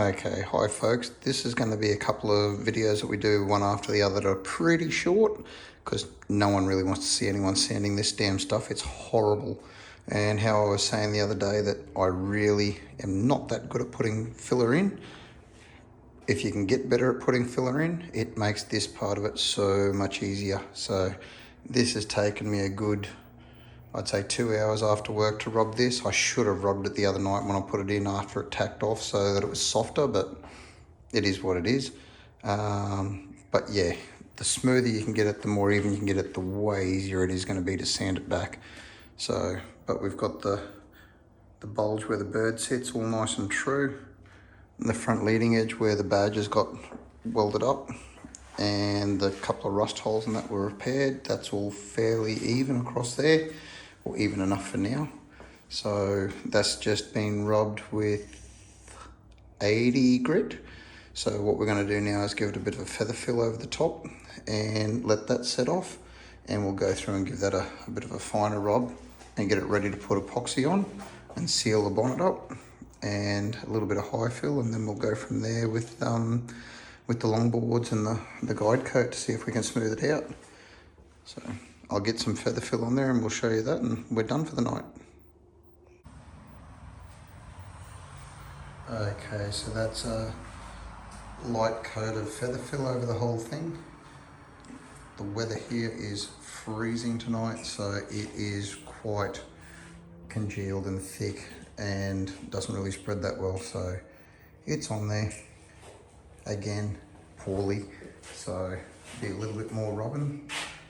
Okay, hi folks. This is going to be a couple of videos that we do one after the other that are pretty short because no one really wants to see anyone sanding this damn stuff. It's horrible. And how I was saying the other day that I really am not that good at putting filler in. If you can get better at putting filler in, it makes this part of it so much easier. So this has taken me a good, I'd say 2 hours after work to rub this. I should have rubbed it the other night when I put it in after it tacked off so that it was softer, but it is what it is. But yeah, the smoother you can get it, the more even you can get it, the way easier it is going to be to sand it back. So, but we've got the bulge where the bird sits all nice and true. And the front leading edge where the badge has got welded up. And the couple of rust holes and that were repaired. That's all fairly even across there, or even enough for now. So that's just been rubbed with 80 grit. So what we're going to do now is give it a bit of a feather fill over the top and let that set off, and we'll go through and give that a bit of a finer rub and get it ready to put epoxy on and seal the bonnet up and a little bit of high fill, and then we'll go from there with the longboards and the guide coat to see if we can smooth it out. So I'll get some feather fill on there and we'll show you that, and we're done for the night. Okay, so that's a light coat of feather fill over the whole thing. The weather here is freezing tonight, so it is quite congealed and thick and doesn't really spread that well, so it's on there again poorly, so be a little bit more rubbing.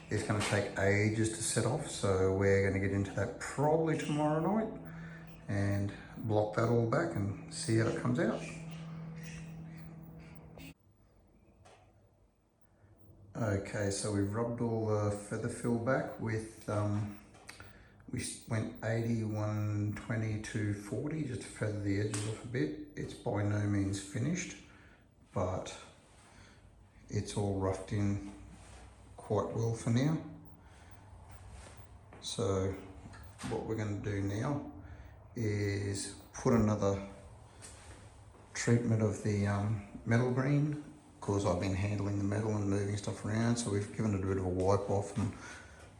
It's going to take ages to set off, so we're going to get into that probably tomorrow night and block that all back and see how it comes out. Okay, so we've rubbed all the feather fill back with, we went 80, 120 to 40 just to feather the edges off a bit. It's by no means finished, but it's all roughed in quite well for now. So what we're going to do now is put another treatment of the metal green, because I've been handling the metal and moving stuff around, so we've given it a bit of a wipe off and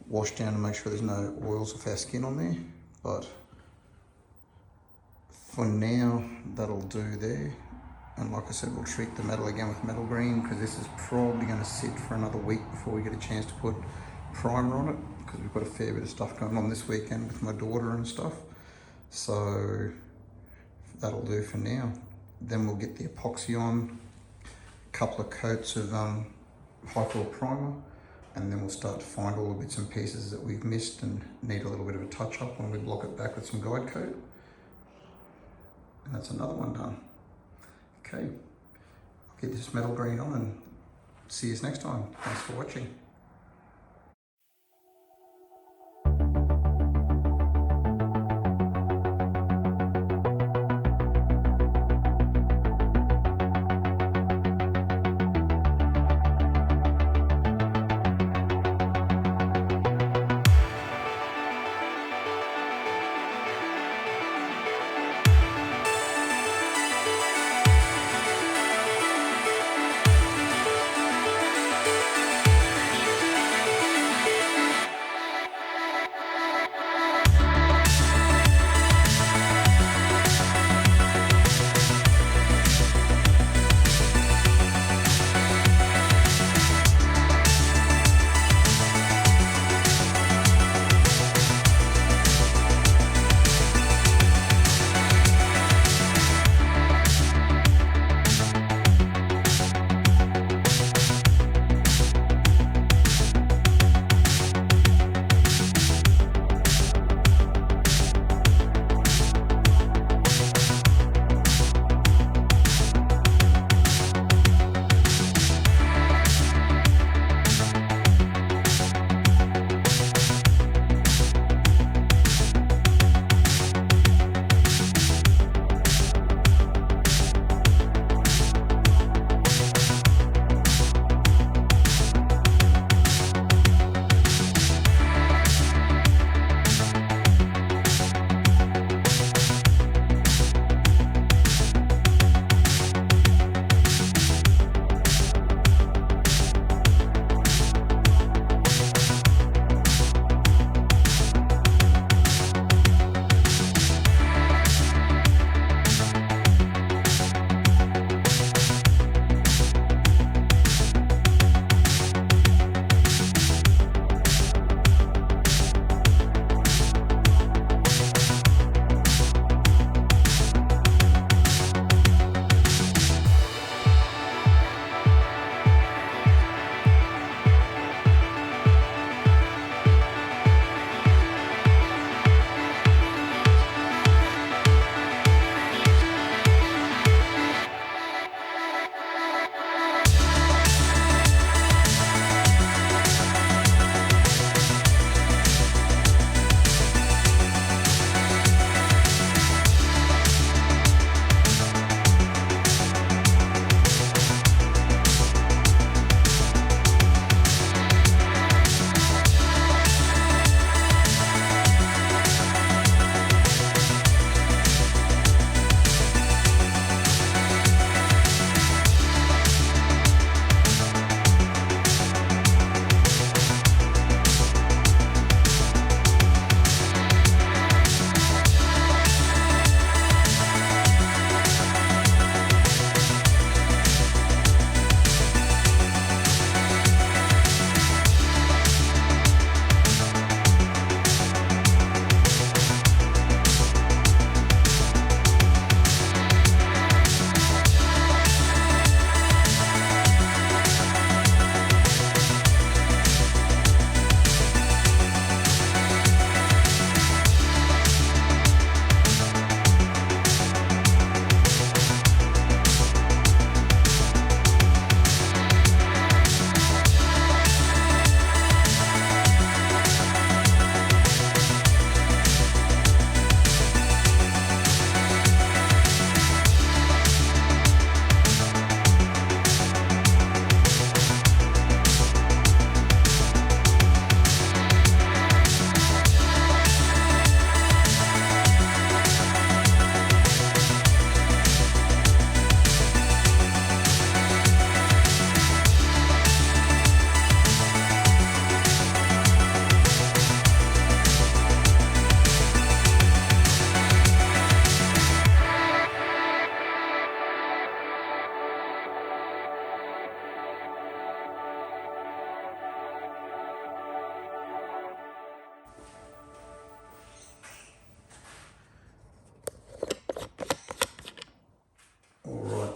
wash down to make sure there's no oils off our skin on there. But for now, that'll do there. And like I said, we'll treat the metal again with metal green, because this is probably going to sit for another week before we get a chance to put primer on it, because we've got a fair bit of stuff going on this weekend with my daughter and stuff. So that'll do for now. Then we'll get the epoxy on, a couple of coats of high floor primer, and then we'll start to find all the bits and pieces that we've missed and need a little bit of a touch up when we block it back with some guide coat. And that's another one done. Okay, I'll get this metal green on and see you next time. Thanks for watching.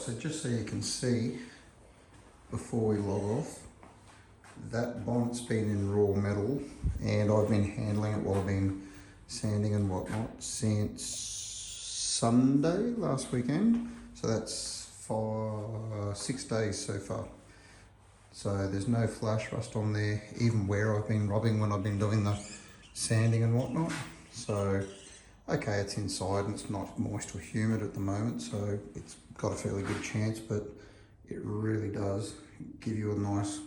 so just so you can see, before we log off, that bonnet's been in raw metal and I've been handling it while I've been sanding and whatnot since Sunday last weekend. So that's 6 days so far. So there's no flash rust on there, even where I've been rubbing when I've been doing the sanding and whatnot. So, okay, it's inside and it's not moist or humid at the moment, so it's got a fairly good chance, but it really does give you a nice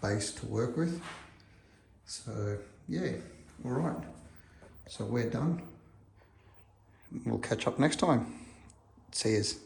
base to work with. So yeah, all right. So we're done. We'll catch up next time. See yous.